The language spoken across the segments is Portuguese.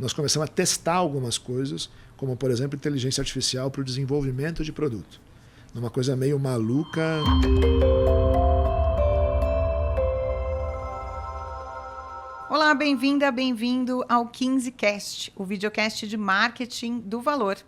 nós começamos a testar algumas coisas, como, por exemplo, inteligência artificial para o desenvolvimento de produto. Uma coisa meio maluca. Olá, bem-vinda, bem-vindo ao 15Cast, o videocast de marketing do Valor.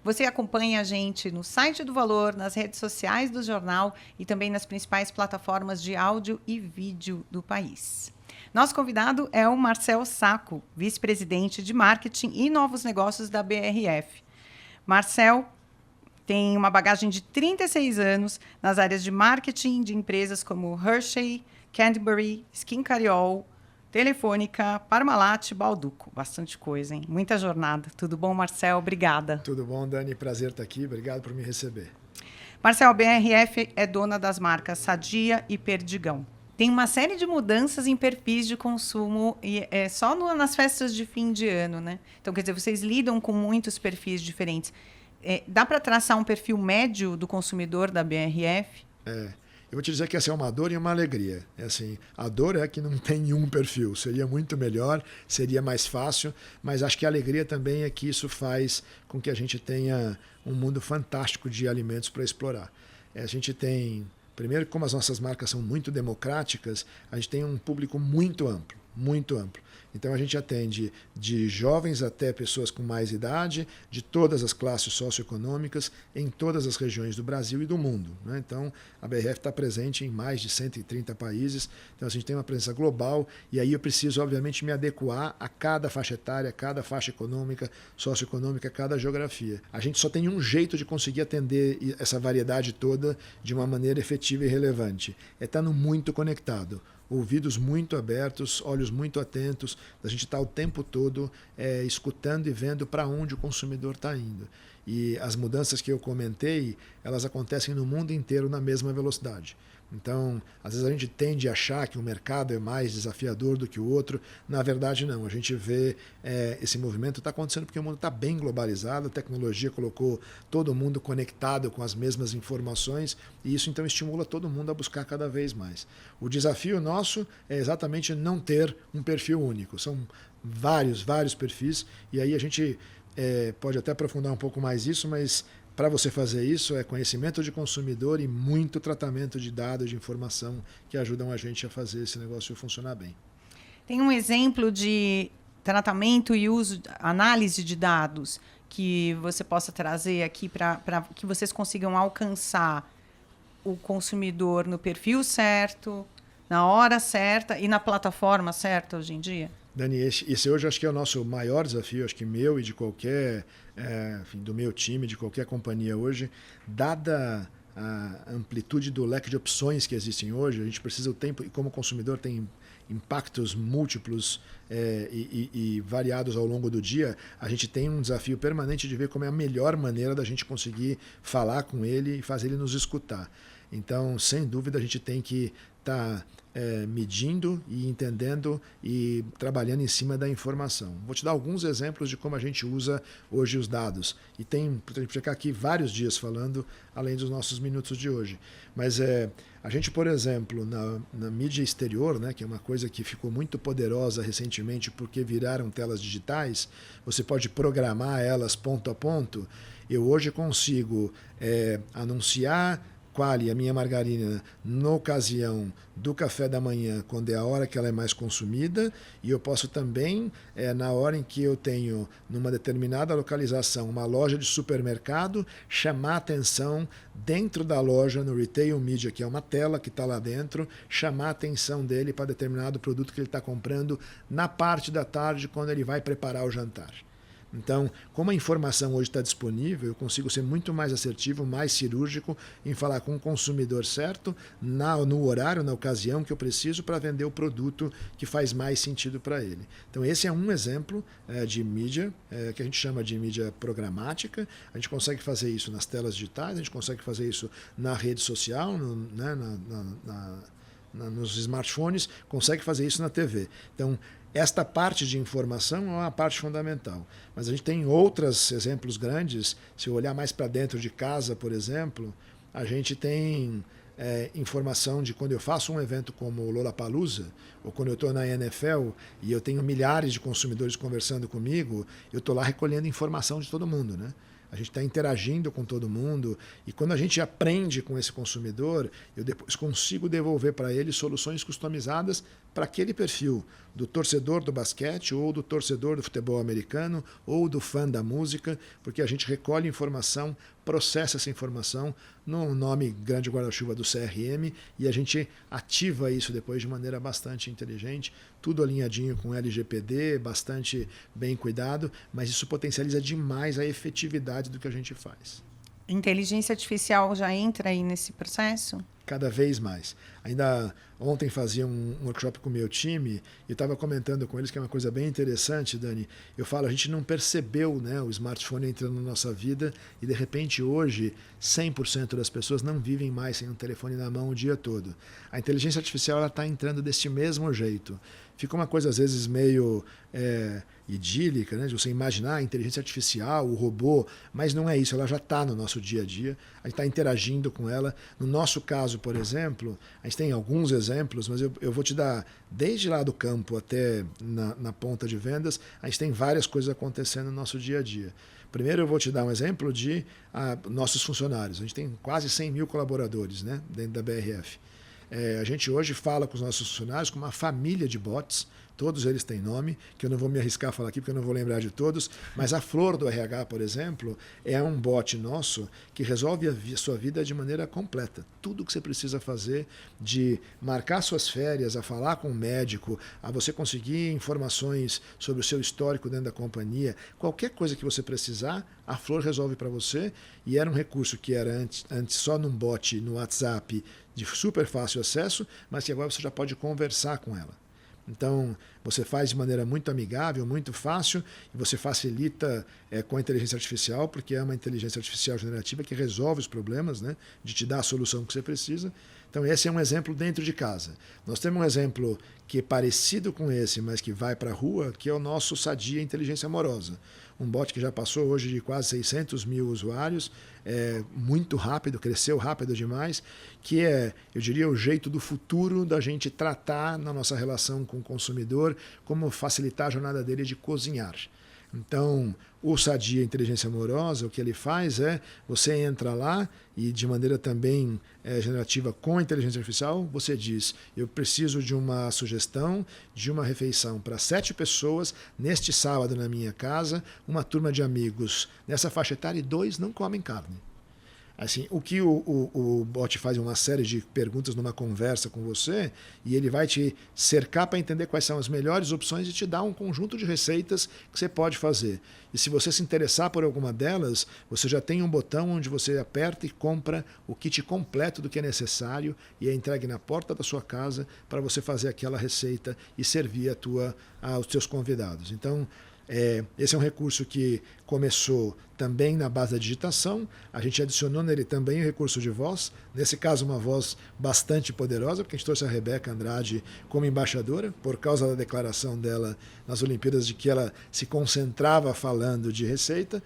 Você acompanha a gente no site do Valor, nas redes sociais do jornal e também nas principais plataformas de áudio e vídeo do país. Nosso convidado é o Marcel Sacco, vice-presidente de marketing e novos negócios da BRF. Marcel tem uma bagagem de 36 anos nas áreas de marketing de empresas como Hershey, Cadbury, Skincariol, Telefônica, Parmalat, Balduco. Bastante coisa, hein? Muita jornada. Tudo bom, Marcel? Obrigada. Tudo bom, Dani? Prazer estar aqui. Obrigado por me receber. Marcel, a BRF é dona das marcas Sadia e Perdigão. Tem uma série de mudanças em perfis de consumo e é só nas festas de fim de ano, né? Então, quer dizer, vocês lidam com muitos perfis diferentes. Dá para traçar um perfil médio do consumidor da BRF? Eu vou te dizer que essa é uma dor e uma alegria. A dor é que não tem um perfil. Seria muito melhor, seria mais fácil, mas acho que a alegria também é que isso faz com que a gente tenha um mundo fantástico de alimentos para explorar. A gente tem, primeiro, como as nossas marcas são muito democráticas, a gente tem um público muito amplo, muito amplo. Então a gente atende de jovens até pessoas com mais idade, de todas as classes socioeconômicas, em todas as regiões do Brasil e do mundo, né? Então a BRF está presente em mais de 130 países, então a gente tem uma presença global e aí eu preciso obviamente me adequar a cada faixa etária, a cada faixa econômica, socioeconômica, a cada geografia. A gente só tem um jeito de conseguir atender essa variedade toda de uma maneira efetiva e relevante, é estando muito conectado. Ouvidos muito abertos, olhos muito atentos, a gente está o tempo todo escutando e vendo para onde o consumidor está indo. E as mudanças que eu comentei, elas acontecem no mundo inteiro na mesma velocidade. Então, às vezes a gente tende a achar que o mercado é mais desafiador do que o outro. Na verdade, não. A gente vê esse movimento está acontecendo porque o mundo está bem globalizado, a tecnologia colocou todo mundo conectado com as mesmas informações e isso então estimula todo mundo a buscar cada vez mais. O desafio nosso é exatamente não ter um perfil único. São vários perfis e aí a gente pode até aprofundar um pouco mais isso, mas para você fazer isso é conhecimento de consumidor e muito tratamento de dados, de informação que ajudam a gente a fazer esse negócio funcionar bem. Tem um exemplo de tratamento e uso, análise de dados que você possa trazer aqui para que vocês consigam alcançar o consumidor no perfil certo, na hora certa e na plataforma certa hoje em dia? Dani, esse hoje acho que é o nosso maior desafio, acho que meu e de qualquer, do meu time, de qualquer companhia hoje, dada a amplitude do leque de opções que existem hoje, a gente precisa o tempo, e como consumidor tem impactos múltiplos e variados ao longo do dia, a gente tem um desafio permanente de ver como é a melhor maneira da gente conseguir falar com ele e fazer ele nos escutar. Então, sem dúvida, a gente tem que estar medindo e entendendo e trabalhando em cima da informação. Vou te dar alguns exemplos de como a gente usa hoje os dados. E a gente ficar aqui vários dias falando, além dos nossos minutos de hoje. Mas a gente, por exemplo, na mídia exterior, né, que é uma coisa que ficou muito poderosa recentemente porque viraram telas digitais, você pode programar elas ponto a ponto. Eu hoje consigo anunciar Qualy, a minha margarina, na ocasião do café da manhã, quando é a hora que ela é mais consumida, e eu posso também, na hora em que eu tenho, numa determinada localização, uma loja de supermercado, chamar a atenção dentro da loja, no Retail Media, que é uma tela que está lá dentro, chamar a atenção dele para determinado produto que ele está comprando na parte da tarde, quando ele vai preparar o jantar. Então, como a informação hoje está disponível, eu consigo ser muito mais assertivo, mais cirúrgico em falar com o consumidor certo, no horário, na ocasião que eu preciso para vender o produto que faz mais sentido para ele. Então, esse é um exemplo de mídia, que a gente chama de mídia programática. A gente consegue fazer isso nas telas digitais, a gente consegue fazer isso na rede social, nos smartphones, consegue fazer isso na TV. Então, esta parte de informação é uma parte fundamental. Mas a gente tem outros exemplos grandes. Se eu olhar mais para dentro de casa, por exemplo, a gente tem informação de quando eu faço um evento como o Lollapalooza, ou quando eu estou na NFL e eu tenho milhares de consumidores conversando comigo, eu estou lá recolhendo informação de todo mundo, né? A gente está interagindo com todo mundo e quando a gente aprende com esse consumidor, eu depois consigo devolver para ele soluções customizadas para aquele perfil do torcedor do basquete ou do torcedor do futebol americano ou do fã da música, porque a gente recolhe informação, processa essa informação no nome grande guarda-chuva do CRM e a gente ativa isso depois de maneira bastante inteligente, tudo alinhadinho com LGPD, bastante bem cuidado, mas isso potencializa demais a efetividade do que a gente faz. Inteligência artificial já entra aí nesse processo? Cada vez mais. Ainda ontem fazia um workshop com o meu time e estava comentando com eles que é uma coisa bem interessante, Dani. Eu falo, a gente não percebeu, né, o smartphone entrando na nossa vida e de repente hoje 100% das pessoas não vivem mais sem um telefone na mão o dia todo. A inteligência artificial está entrando desse mesmo jeito. Fica uma coisa às vezes meio idílica, né, de você imaginar a inteligência artificial, o robô, mas não é isso, ela já está no nosso dia a dia, a gente está interagindo com ela. No nosso caso, por exemplo, a gente tem alguns exemplos, mas eu vou te dar, desde lá do campo até na ponta de vendas, a gente tem várias coisas acontecendo no nosso dia a dia. Primeiro eu vou te dar um exemplo de nossos funcionários. A gente tem quase 100 mil colaboradores, né, dentro da BRF. A gente hoje fala com os nossos funcionários com uma família de bots, todos eles têm nome, que eu não vou me arriscar a falar aqui porque eu não vou lembrar de todos, mas a Flor do RH, por exemplo, é um bot nosso que resolve a sua vida de maneira completa. Tudo que você precisa fazer, de marcar suas férias, a falar com o médico, a você conseguir informações sobre o seu histórico dentro da companhia, qualquer coisa que você precisar, a Flor resolve para você, e era um recurso que era antes só num bot no WhatsApp de super fácil acesso, mas que agora você já pode conversar com ela. Então, você faz de maneira muito amigável, muito fácil, e você facilita com a inteligência artificial, porque é uma inteligência artificial generativa que resolve os problemas, né, de te dar a solução que você precisa. Então, esse é um exemplo dentro de casa. Nós temos um exemplo que é parecido com esse, mas que vai para a rua, que é o nosso Sadia Inteligência Amorosa. Um bot que já passou hoje de quase 600 mil usuários, muito rápido, cresceu rápido demais, que é, eu diria, o jeito do futuro da gente tratar na nossa relação com o consumidor, como facilitar a jornada dele de cozinhar. Então, o Sadia Inteligência Amorosa, o que ele faz é, você entra lá e de maneira também generativa com a inteligência artificial, você diz, eu preciso de uma sugestão de uma refeição para 7 pessoas neste sábado na minha casa, uma turma de amigos nessa faixa etária e 2 não comem carne. Assim, o que o bot faz é uma série de perguntas numa conversa com você e ele vai te cercar para entender quais são as melhores opções e te dar um conjunto de receitas que você pode fazer. E se você se interessar por alguma delas, você já tem um botão onde você aperta e compra o kit completo do que é necessário e é entregue na porta da sua casa para você fazer aquela receita e servir aos seus convidados. Então, esse é um recurso que começou também na base da digitação, a gente adicionou nele também o recurso de voz, nesse caso uma voz bastante poderosa, porque a gente trouxe a Rebeca Andrade como embaixadora, por causa da declaração dela nas Olimpíadas de que ela se concentrava falando de receita,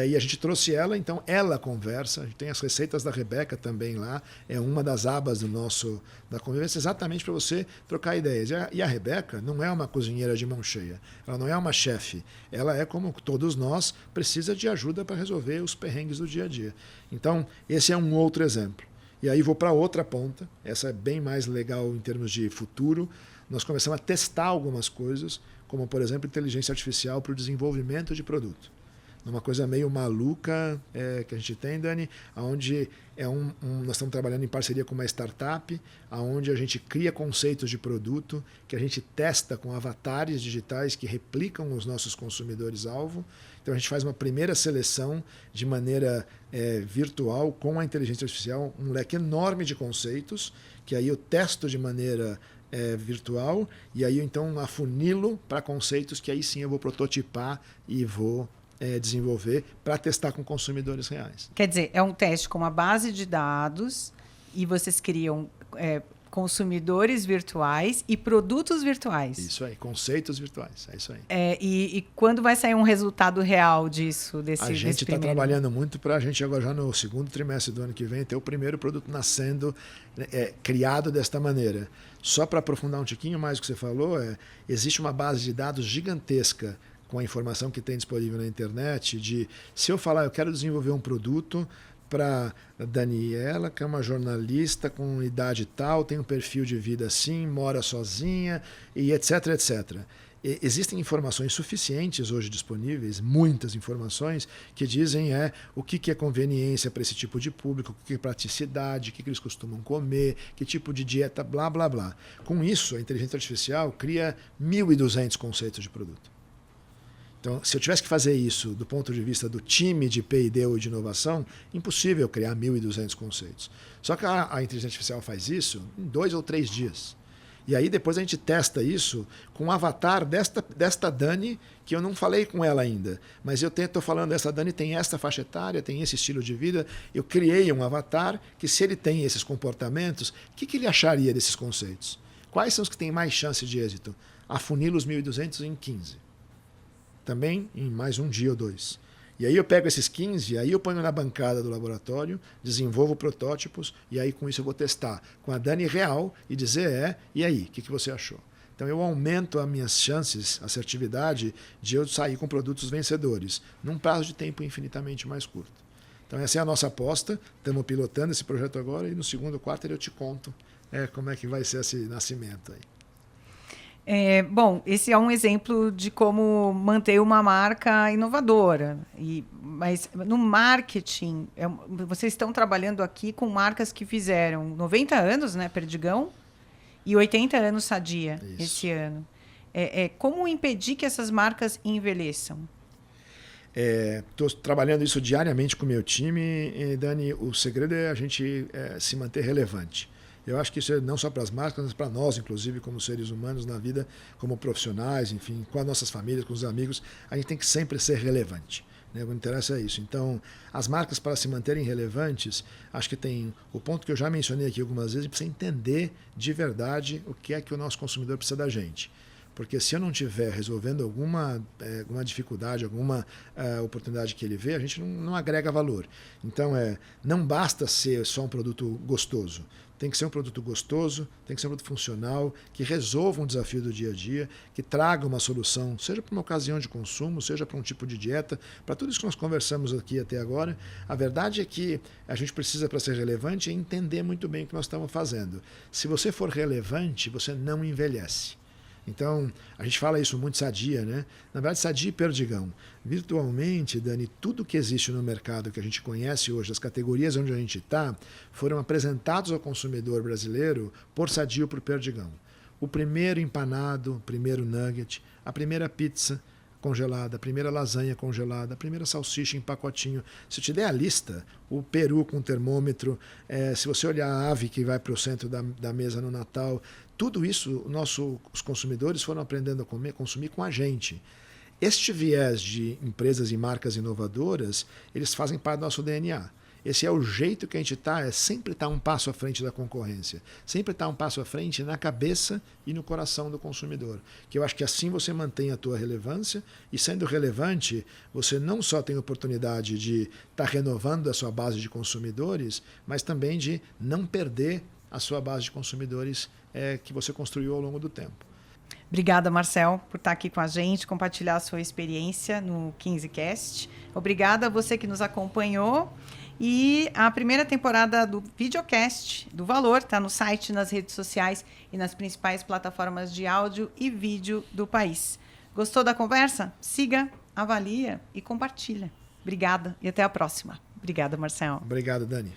e a gente trouxe ela, então ela conversa, a gente tem as receitas da Rebeca também lá, é uma das abas da convivência, exatamente para você trocar ideias. E a Rebeca não é uma cozinheira de mão cheia, ela não é uma chefe, ela é como todos nós, precisa de ajuda para resolver os perrengues do dia a dia. Então, esse é um outro exemplo. E aí vou para outra ponta, essa é bem mais legal em termos de futuro, nós começamos a testar algumas coisas, como por exemplo inteligência artificial para o desenvolvimento de produto. Uma coisa meio maluca que a gente tem, Dani, onde nós estamos trabalhando em parceria com uma startup, onde a gente cria conceitos de produto que a gente testa com avatares digitais que replicam os nossos consumidores-alvo. Então a gente faz uma primeira seleção de maneira virtual com a inteligência artificial, um leque enorme de conceitos, que aí eu testo de maneira virtual e aí eu então afunilo para conceitos que aí sim eu vou prototipar e vou desenvolver para testar com consumidores reais. Quer dizer, é um teste com uma base de dados e vocês criam consumidores virtuais e produtos virtuais. Isso aí, conceitos virtuais, é isso aí. E quando vai sair um resultado real disso? A gente está trabalhando muito para a gente agora já no segundo trimestre do ano que vem ter o primeiro produto nascendo, criado desta maneira. Só para aprofundar um tiquinho mais o que você falou, existe uma base de dados gigantesca com a informação que tem disponível na internet de, se eu falar, eu quero desenvolver um produto para Daniela, que é uma jornalista com idade tal, tem um perfil de vida assim, mora sozinha, e etc, etc. Existem informações suficientes hoje disponíveis, muitas informações, que dizem o que é conveniência para esse tipo de público, o que é praticidade, o que eles costumam comer, que tipo de dieta, blá, blá, blá. Com isso, a inteligência artificial cria 1.200 conceitos de produto. Então, se eu tivesse que fazer isso do ponto de vista do time de P&D ou de inovação, impossível criar 1.200 conceitos. Só que a inteligência artificial faz isso em 2 ou 3 dias. E aí depois a gente testa isso com um avatar desta Dani, que eu não falei com ela ainda. Mas eu estou falando, essa Dani tem essa faixa etária, tem esse estilo de vida. Eu criei um avatar que, se ele tem esses comportamentos, o que ele acharia desses conceitos? Quais são os que têm mais chance de êxito? Afunila os 1.200 em 15. Também em mais um dia ou 2. E aí eu pego esses 15, aí eu ponho na bancada do laboratório, desenvolvo protótipos, e aí com isso eu vou testar com a Dani real e dizer, e aí, o que você achou? Então eu aumento as minhas chances, assertividade, de eu sair com produtos vencedores, num prazo de tempo infinitamente mais curto. Então essa é a nossa aposta, estamos pilotando esse projeto agora, e no segundo quarto eu te conto como é que vai ser esse nascimento aí. Bom, esse é um exemplo de como manter uma marca inovadora. Mas no marketing, vocês estão trabalhando aqui com marcas que fizeram 90 anos, né, Perdigão, e 80 anos Sadia. Isso. Esse ano. Como impedir que essas marcas envelheçam? Estou trabalhando isso diariamente com o meu time, Dani. O segredo é a gente se manter relevante. Eu acho que isso é não só para as marcas, mas para nós, inclusive, como seres humanos, na vida, como profissionais, enfim, com as nossas famílias, com os amigos, a gente tem que sempre ser relevante. Né? O que interessa é isso. Então, as marcas, para se manterem relevantes, acho que tem o ponto que eu já mencionei aqui algumas vezes, precisa entender de verdade o que é que o nosso consumidor precisa da gente. Porque se eu não estiver resolvendo alguma dificuldade, alguma oportunidade que ele vê, a gente não agrega valor. Então, não basta ser só um produto gostoso. Tem que ser um produto gostoso, tem que ser um produto funcional, que resolva um desafio do dia a dia, que traga uma solução, seja para uma ocasião de consumo, seja para um tipo de dieta, para tudo isso que nós conversamos aqui até agora. A verdade é que a gente precisa, para ser relevante, entender muito bem o que nós estamos fazendo. Se você for relevante, você não envelhece. Então, a gente fala isso muito Sadia, né? Na verdade, Sadia e Perdigão. Virtualmente, Dani, tudo que existe no mercado que a gente conhece hoje, as categorias onde a gente está, foram apresentados ao consumidor brasileiro por Sadia ou por Perdigão. O primeiro empanado, o primeiro nugget, a primeira pizza congelada, a primeira lasanha congelada, a primeira salsicha em pacotinho. Se eu te der a lista, o peru com termômetro, se você olhar a ave que vai para o centro da mesa no Natal, tudo isso os consumidores foram aprendendo a consumir com a gente. Este viés de empresas e marcas inovadoras, eles fazem parte do nosso DNA. Esse é o jeito que a gente está, sempre estar um passo à frente da concorrência. Sempre estar um passo à frente na cabeça e no coração do consumidor. Que eu acho que assim você mantém a tua relevância e, sendo relevante, você não só tem a oportunidade de estar renovando a sua base de consumidores, mas também de não perder a sua base de consumidores que você construiu ao longo do tempo. Obrigada, Marcel, por estar aqui com a gente, compartilhar a sua experiência no 15Cast. Obrigada a você que nos acompanhou. E a primeira temporada do videocast do Valor está no site, nas redes sociais e nas principais plataformas de áudio e vídeo do país. Gostou da conversa? Siga, avalia e compartilha. Obrigada e até a próxima. Obrigada, Marcel. Obrigado, Dani.